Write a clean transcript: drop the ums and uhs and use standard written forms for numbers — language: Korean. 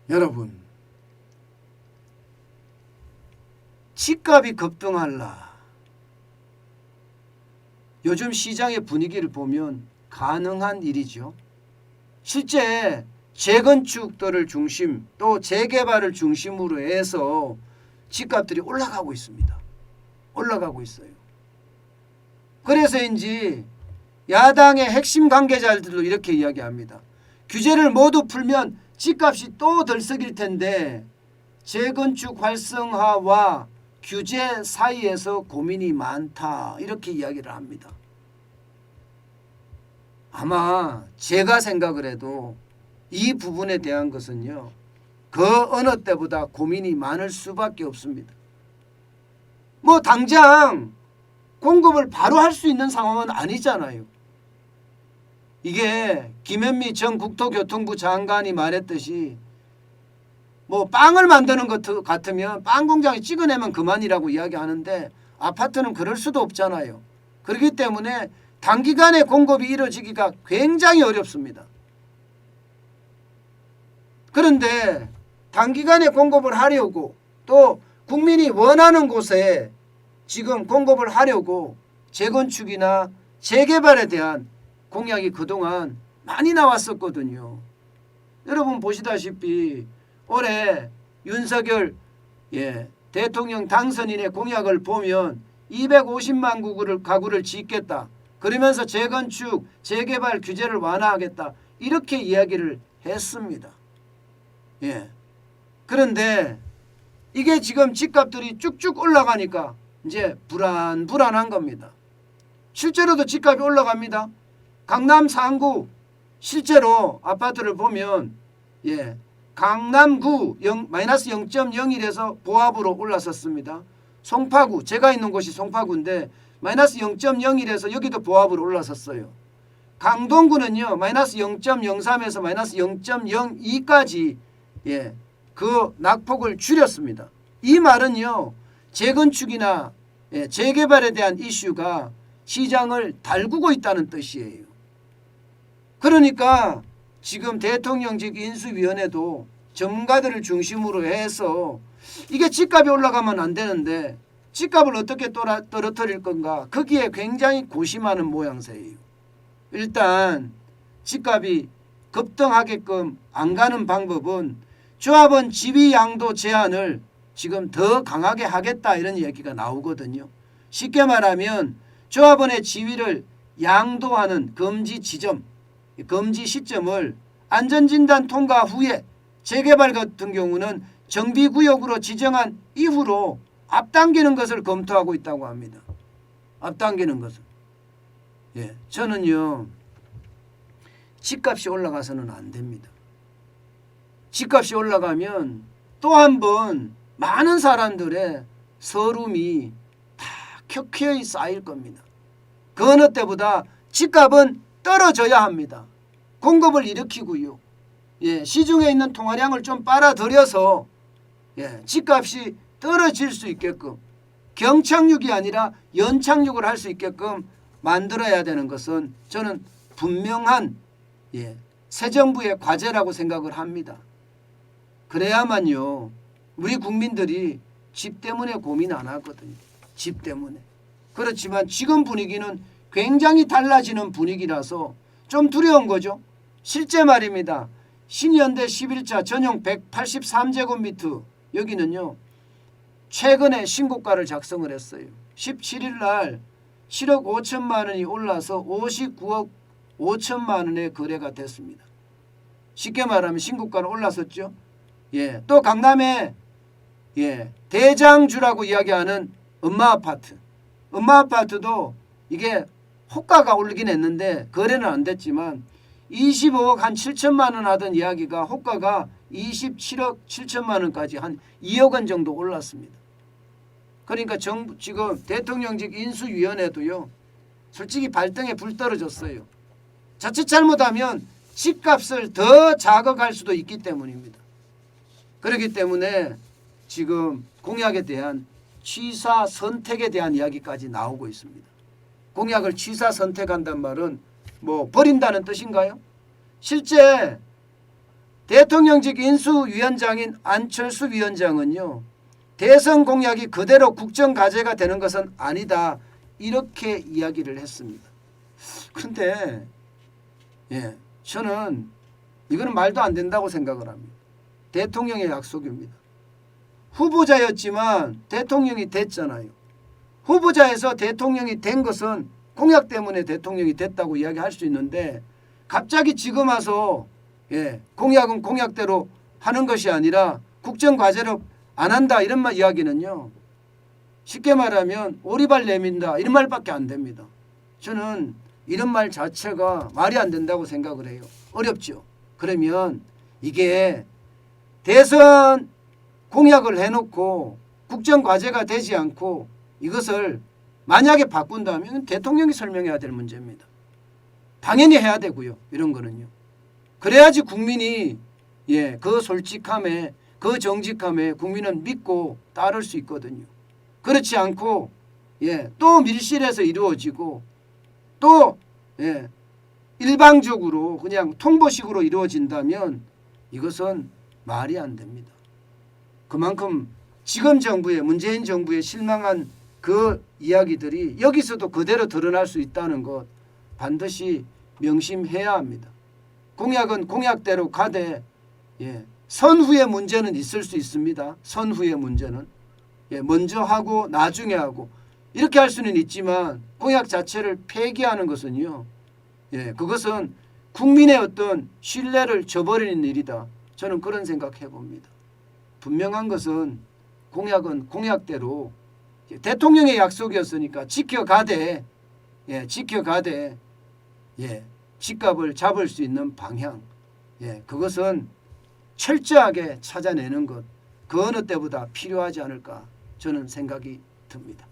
여러분, 집값이 급등할라. 요즘 시장의 분위기를 보면 가능한 일이죠. 실제 재건축들을 중심 또 재개발을 중심으로 해서 집값들이 올라가고 있습니다. 올라가고 있어요. 그래서인지 야당의 핵심 관계자들도 이렇게 이야기합니다. 규제를 모두 풀면 집값이 또 들썩일 텐데 재건축 활성화와 규제 사이에서 고민이 많다. 이렇게 이야기를 합니다. 아마 제가 생각을 해도 이 부분에 대한 것은요, 그 어느 때보다 고민이 많을 수밖에 없습니다. 뭐 당장 공급을 바로 할 수 있는 상황은 아니잖아요. 이게 김현미 전 국토교통부 장관이 말했듯이 뭐 빵을 만드는 것 같으면 빵 공장에 찍어내면 그만이라고 이야기하는데 아파트는 그럴 수도 없잖아요. 그렇기 때문에 단기간에 공급이 이루어지기가 굉장히 어렵습니다. 그런데 단기간에 공급을 하려고 또 국민이 원하는 곳에 지금 공급을 하려고 재건축이나 재개발에 대한 공약이 그동안 많이 나왔었거든요. 여러분 보시다시피 올해 윤석열 대통령 당선인의 공약을 보면 250만 가구를 짓겠다. 그러면서 재건축, 재개발 규제를 완화하겠다. 이렇게 이야기를 했습니다. 그런데 이게 지금 집값들이 쭉쭉 올라가니까 이제 불안한 겁니다. 실제로도 집값이 올라갑니다. 강남 상구 실제로 아파트를 보면 강남구 마이너스 0.01에서 보합으로 올라섰습니다. 송파구, 제가 있는 곳이 송파구인데 마이너스 0.01에서 여기도 보합으로 올라섰어요. 강동구는요 마이너스 0.03에서 마이너스 0.02까지 그 낙폭을 줄였습니다. 이 말은요 재건축이나 재개발에 대한 이슈가 시장을 달구고 있다는 뜻이에요. 그러니까 지금 대통령직 인수위원회도 전문가들을 중심으로 해서 이게 집값이 올라가면 안 되는데 집값을 어떻게 떨어뜨릴 건가, 거기에 굉장히 고심하는 모양새예요. 일단 집값이 급등하게끔 안 가는 방법은 조합원 지위 양도 제한을 지금 더 강하게 하겠다 이런 얘기가 나오거든요. 쉽게 말하면 조합원의 지위를 양도하는 금지 지점, 금지 시점을 안전진단 통과 후에 재개발 같은 경우는 정비구역으로 지정한 이후로 앞당기는 것을 검토하고 있다고 합니다. 앞당기는 것을. 저는요 집값이 올라가서는 안 됩니다. 집값이 올라가면 또 한 번 많은 사람들의 서름이 다 켜켜이 쌓일 겁니다. 그 어느 때보다 집값은 떨어져야 합니다. 공급을 일으키고요. 시중에 있는 통화량을 좀 빨아들여서 집값이 떨어질 수 있게끔 경착륙이 아니라 연착륙을 할 수 있게끔 만들어야 되는 것은 저는 분명한 새 정부의 과제라고 생각을 합니다. 그래야만요 우리 국민들이 집 때문에 고민 안 하거든요. 집 때문에. 그렇지만 지금 분위기는 굉장히 달라지는 분위기라서 좀 두려운 거죠. 실제 말입니다. 신현대 11차 전용 183제곱미터 여기는요 최근에 신고가를 작성을 했어요. 17일 날 7억 5천만 원이 올라서 59억 5천만 원에 거래가 됐습니다. 쉽게 말하면 신고가는 올랐었죠. 또 강남에 대장주라고 이야기하는 엄마 아파트. 엄마 아파트도 이게 호가가 오르긴 했는데 거래는 안 됐지만 25억 한 7천만 원 하던 이야기가 호가가 27억 7천만 원까지 한 2억 원 정도 올랐습니다. 그러니까 정부 지금 대통령직 인수위원회도요 솔직히 발등에 불 떨어졌어요. 자칫 잘못하면 집값을 더 자극할 수도 있기 때문입니다. 그렇기 때문에 지금 공약에 대한 취사 선택에 대한 이야기까지 나오고 있습니다. 공약을 취사 선택한단 말은 뭐 버린다는 뜻인가요? 실제 대통령직 인수위원장인 안철수 위원장은요. 대선 공약이 그대로 국정과제가 되는 것은 아니다. 이렇게 이야기를 했습니다. 그런데 저는 이거는 말도 안 된다고 생각을 합니다. 대통령의 약속입니다. 후보자였지만 대통령이 됐잖아요. 후보자에서 대통령이 된 것은 공약 때문에 대통령이 됐다고 이야기할 수 있는데 갑자기 지금 와서 공약은 공약대로 하는 것이 아니라 국정과제로 안 한다 이런 말 이야기는요. 쉽게 말하면 오리발 내민다 이런 말밖에 안 됩니다. 저는 이런 말 자체가 말이 안 된다고 생각을 해요. 어렵죠. 그러면 이게 대선 공약을 해놓고 국정과제가 되지 않고 이것을 만약에 바꾼다면 대통령이 설명해야 될 문제입니다. 당연히 해야 되고요. 이런 거는요. 그래야지 국민이 그 솔직함에 그 정직함에 국민은 믿고 따를 수 있거든요. 그렇지 않고 또 밀실에서 이루어지고 또 일방적으로 그냥 통보식으로 이루어진다면 이것은 말이 안 됩니다. 그만큼 지금 정부의 문재인 정부에 실망한 그 이야기들이 여기서도 그대로 드러날 수 있다는 것 반드시 명심해야 합니다. 공약은 공약대로 가되 선후의 문제는 있을 수 있습니다. 선후의 문제는 먼저 하고 나중에 하고 이렇게 할 수는 있지만 공약 자체를 폐기하는 것은요. 그것은 국민의 어떤 신뢰를 저버리는 일이다. 저는 그런 생각해 봅니다. 분명한 것은 공약은 공약대로 대통령의 약속이었으니까 지켜가되 집값을 잡을 수 있는 방향 그것은 철저하게 찾아내는 것 그 어느 때보다 필요하지 않을까 저는 생각이 듭니다.